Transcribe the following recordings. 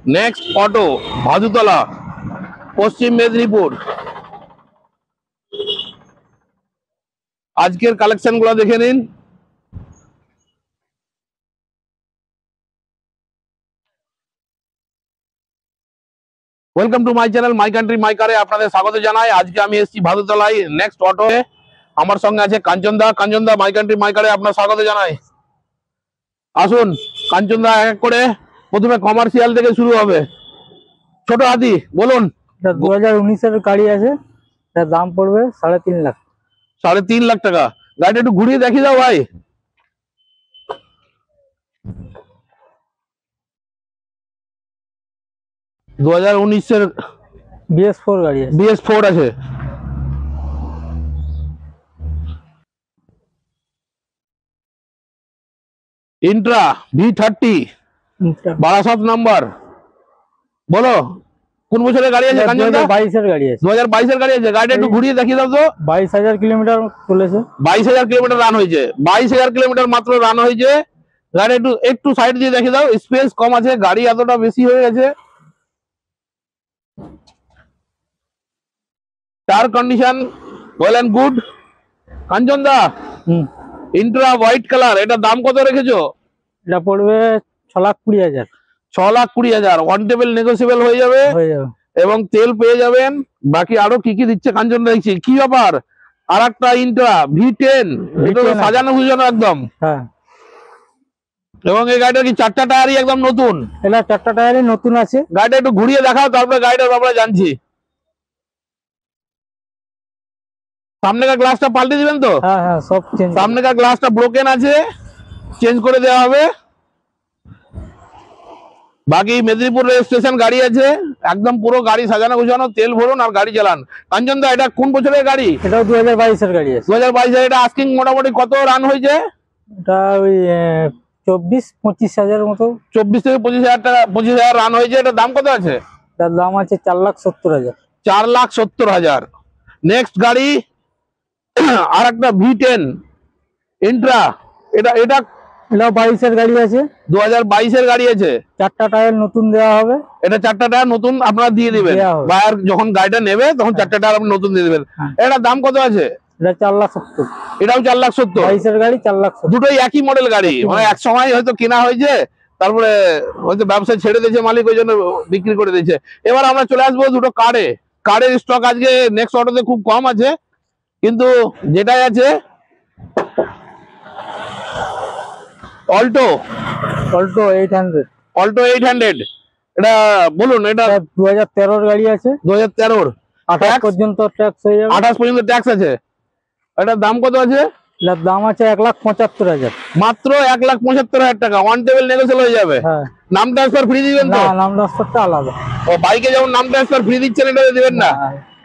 Next auto Bhadutala, পশ্চিম মেদিনীপুর। আজকের collection গুলো দেখে নিন। Welcome to my channel my country my কারে, আপনাদের স্বাগত জানাই। আজকে আমি এসেছি ভাদুতলায় নেক্সট অটো। আমার সঙ্গে আছে কাঞ্চন দা। কাঞ্চন দা, মাই কান্ট্রি মাই কারে আপনার স্বাগত জানাই। আসুন কাঞ্চন দা, এক এক করে প্রথমে কমার্শিয়াল থেকে শুরু হবে। ছোট হাতি বলুন। 2019-এর গাড়ি আছে, তার দাম পড়বে 3.5 লাখ। 3.5 লাখ টাকা। গাড়িটা একটু ঘুরিয়ে দেখিয়ে দাও ভাই। দু 2019-এর BS4 গাড়ি আছে। BS4 আছে। Intra V30 Barasat number. বলো কোন বছরের গাড়ি আছে কাঞ্চন দা? 2022-এর গাড়ি আছে। 2022-এর গাড়ি আছে। গাড়িটা একটু ঘুরিয়ে দেখিয়ে দাও তো। 22,000 কিলোমিটার চলেছে। 22,000 কিলোমিটার রান হয়েছে। 22,000 কিলোমিটার মাত্র রান হয়েছে। গাড়ি একটু একটু সাইড দিয়ে দেখিয়ে দাও। স্পেস কম আছে, গাড়ি এতটা বেশি হয়ে গেছে। Tyre condition well and good. Kanchan da, intra white colour, এটা দাম কত রেখেছো? এটা পড়বে 6,20,000। 6,20,000। ওয়ান টেবিল নেগোসিয়েবল হয়ে যাবে এবং তেল পেয়ে যাবেন। বাকি আরো কি কি দিচ্ছে কাঞ্চন দেখছি। কি ব্যাপার? আর একটা ইন্ট্রা V10, এটা তো সাজানো গুজানো একদম। হ্যাঁ, এবং এই গাড়িটা কি চারটা টায়ারই একদম নতুন? এটা চারটা টায়ারই নতুন আছে। গাড়িটা একটু ঘুরিয়ে দেখাও, তারপরে গাড়িটার ব্যাপারে জানছি। সামনেকার গ্লাসটা পাল্টে দিবেন তো? হ্যাঁ হ্যাঁ, সব চেঞ্জ। সামনেকার গ্লাসটা ব্রোকেন আছে, চেঞ্জ করে দেওয়া হবে। বাকি মেদিনীপুর রেজিস্ট্রেশন গাড়ি আছে, একদম পুরো গাড়ি সাজানো গুছানো। তেল ভরুন আর গাড়ি চালান। কাঞ্চন দা, এটা কোন বছরের গাড়ি? এটাও 2022-এর গাড়ি আছে। 2022-এর। এটা আস্কিং মোটামুটি কত রান হয়েছে? এটা ওই 24-25,000 মতো। 24 থেকে 25,000 টাকা, 25,000 রান হয়েছে। এটা দাম কত আছে? তার দাম আছে 4,70,000। 4,70,000। নেক্সট গাড়ি আর একটা V10 ইন্ট্রা। এটা এটা এটাও 22-এর গাড়ি আছে। 2022-এর গাড়ি আছে। চারটা টায়ার নতুন দেওয়া হবে। এটা চারটা টায়ার নতুন আপনারা দিয়ে দিবেন। বায়ার যখন গাড়িটা নেবে তখন চারটা টায়ার আপনি নতুন দিয়ে দিবেন। এটা দাম কত আছে? এটা 4,70,000। এটাও 4,70,000। 22-এর গাড়ি 4,70,000। দুটোই একই মডেল গাড়ি, মানে এক সময় হয়তো কেনা হয়েছে, তারপরে হয়তো ব্যবসা ছেড়ে দিয়েছে মালিক, ওই জন্য বিক্রি করে দিয়েছে। এবার আমরা চলে আসবো দুটো কারে। কারের স্টক আজকে নেক্সট অটোতে খুব কম আছে, কিন্তু যেটাই আছে অল্টো। অল্টো 800। অল্টো 800। এটা বলুন। এটা 2013-এর গাড়ি আছে। 2013-র। 28 পর্যন্ত ট্যাক্স হয়ে যাবে। 28 পর্যন্ত ট্যাক্স আছে। এটার দাম কত আছে? এটার দাম আছে 1,75,000। মাত্র 1,75,000 টাকা। ওয়ান টেবিল নেগোসিয়েবল হয়ে যাবে। হ্যাঁ। নাম ট্রান্সফার ফ্রি দিবেন তো? না, নাম ট্রান্সফারটা আলাদা। ও, বাইকে যেমন নাম ট্রান্সফার ফ্রি দিচ্ছেন, এটা দিবেন না?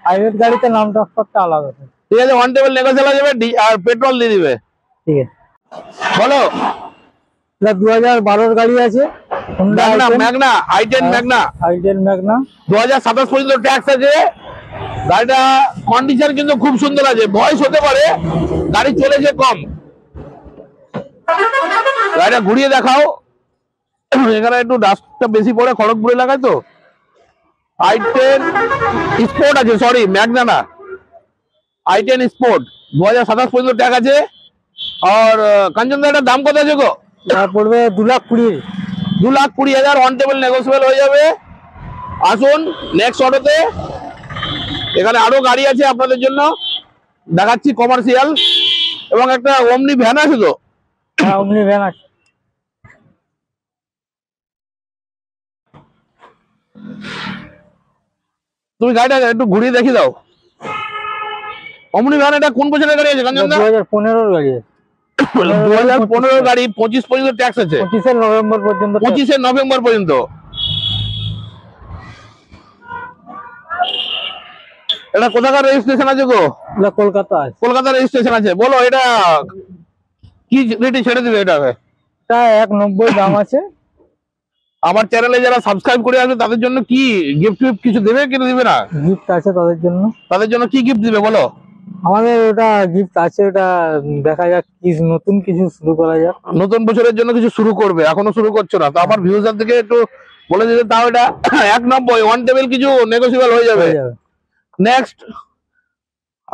প্রাইভেট গাড়িতে নাম ট্রান্সফারটা আলাদা। ঠিক আছে, ওয়ান টেবিল নেগোসিয়েবল হয়ে যাবে আর পেট্রোল দিয়ে দিবে। ঠিক আছে, বলো। এটা 2012-এর গাড়ি আছে। Magna i10 Magna. i10 Magna. 2027 পর্যন্ত ট্যাক্স আছে। গাড়িটা কন্ডিশন কিন্তু খুব সুন্দর আছে। বয়স হতে পারে, গাড়ি চলেছে কম। গাড়িটা ঘুরিয়ে দেখাও। এখানে একটু ডাস্টটা বেশি পড়ে খড়গপুর এলাকায় তো। i10 স্পোর্ট আছে, সরি ম্যাগনা না, i10 স্পোর্ট। 2027 পর্যন্ত ট্যাক্স আছে। আর কাঞ্চন দা, এটার দাম কত আছে গো? এটা পড়বে 2,20,000। 2,20,000। ওয়ান টেবিল নেগোসিয়েবল হয়ে যাবে। আসুন নেক্সট অটোতে। এখানে আরো গাড়ি আছে আপনাদের জন্য, দেখাচ্ছি কমার্শিয়াল। এবং একটা ওমনি ভ্যান আছে তো? হ্যাঁ, ওমনি ভ্যান আছে। তুমি গাড়িটা একটু ঘুরিয়ে দেখিয়ে দাও। ওমনি ভ্যান, এটা কোন বছরের গাড়ি আছে কাঞ্চন দা? 2015-এর গাড়ি আছে। 2015 গাড়ি। 25 পর্যন্ত ট্যাক্স আছে। 25 নভেম্বর পর্যন্ত। 25 নভেম্বর পর্যন্ত। এটা কোথাকার রেজিস্ট্রেশন আছে গো? এটা কলকাতা আছে। কলকাতার রেজিস্ট্রেশন আছে। বলো এটা কি রেটে ছেড়ে দিবে এটাকে? এটা 1,90,000 দাম আছে। আমার চ্যানেলে যারা সাবস্ক্রাইব করে আসবে তাদের জন্য কি গিফট কিছু দেবে কি দিবে না? গিফট আছে তাদের জন্য। তাদের জন্য কি গিফট দিবে বলো? আমাদের ওটা গিফট আছে, ওটা দেখা যাক কি নতুন কিছু শুরু করা যাক। নতুন বছরের জন্য কিছু শুরু করবে, এখনো শুরু করছো না তো? আমার ভিউজার থেকে একটু বলে দিতে তাও এটা 190 ওয়ান টেবিল, কিছু নেগোসিয়েবল হয়ে যাবে। হয়ে যাবে। নেক্সট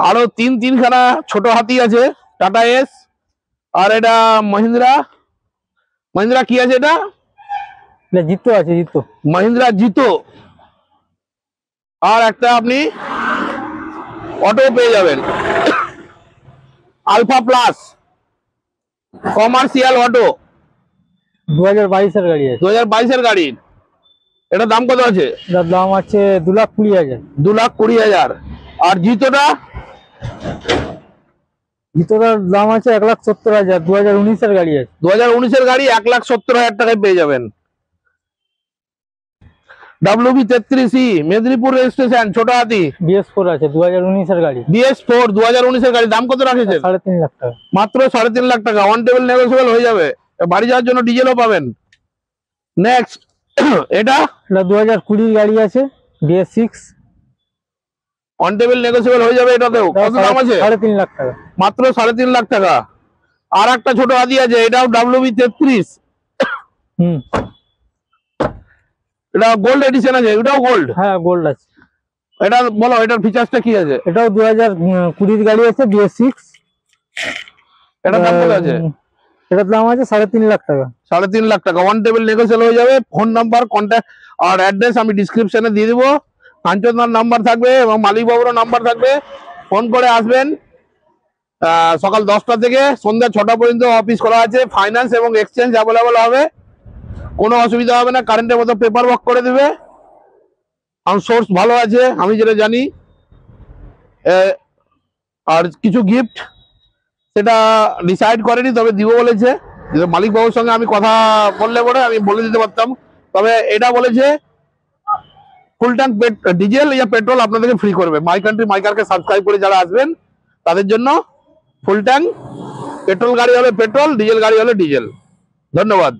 আরো তিনখানা ছোট হাতি আছে, টাটা এস, আর এটা মহিন্দ্রা কি আছে এটা? এটা জিতো আছে, জিতো। মহিন্দ্রা জিতো। আর একটা আপনি অটো পেয়ে যাবেন, আলফা প্লাস কমার্শিয়াল অটো, 2022-এর গাড়ি আছে। 2022-এর গাড়ি। এটার দাম কত আছে? এটার দাম আছে 2,20,000। 2,20,000। আর জিতোটা? জিতোটার দাম আছে 1,70,000, 2019-এর গাড়ি আছে। 2019-এর গাড়ি 1,70,000 টাকায় পেয়ে যাবেন। WB-33E মেদিনীপুর রেজিস্ট্রেশন, ছোট হাতি, BS4 আছে, 2019-এর গাড়ি। BS4 2019-এর গাড়ি। দাম কত রাখেছেন? 3.5 লাখ টাকা। মাত্র 3.5 লাখ টাকা। ওয়ান টেবিল নেগোসিয়েবল হয়ে যাবে। বাড়ি যাওয়ার জন্য ডিজেলও পাবেন। নেক্সট এটা 2020-র গাড়ি আছে, BS6। ওয়ান টেবিল নেগোসিয়েবল হয়ে যাবে এটাতেও। কত দাম আছে? 3.5 লাখ টাকা। মাত্র 3.5 লাখ টাকা। আর একটা ছোট হাতি আছে, এটাও WB-33। এটা গোল্ড এডিশন আছে, এটাও গোল্ড? হ্যাঁ, গোল্ড আছে। এটা বলো, এটার ফিচার্সটা কি আছে? এটাও 2020-র গাড়ি আছে, BS6। এটার দাম কত আছে? এটার দাম আছে 3.5 লাখ টাকা। 3.5 লাখ টাকা। ওয়ান টেবিল নেগোসিয়েবল হয়ে যাবে। ফোন নাম্বার, কন্ট্যাক্ট আর অ্যাড্রেস আমি ডিসক্রিপশনে দিয়ে দিব। কাঞ্চনদার নাম্বার থাকবে এবং মালিক বাবুরও নাম্বার থাকবে। ফোন করে আসবেন। সকাল 10টা থেকে সন্ধ্যা 6টা পর্যন্ত অফিস খোলা আছে। ফাইন্যান্স এবং এক্সচেঞ্জ অ্যাভেলেবল হবে, কোনো অসুবিধা হবে না। কারেন্টের মতো পেপার ওয়ার্ক করে দেবে। আর সোর্স ভালো আছে আমি যেটা জানি। আর কিছু গিফট সেটা ডিসাইড করেনি, তবে দিব বলেছে। মালিক বাবুর সঙ্গে আমি কথা বললে পরে আমি বলে দিতে পারতাম। তবে এটা বলেছে ফুল ট্যাঙ্ক ডিজেল ইয়া পেট্রোল আপনাদেরকে ফ্রি করবে। মাই কান্ট্রি মাই কারকে সাবস্ক্রাইব করে যারা আসবেন তাদের জন্য ফুল ট্যাঙ্ক পেট্রোল গাড়ি হলে পেট্রোল, ডিজেল গাড়ি হলে ডিজেল। ধন্যবাদ।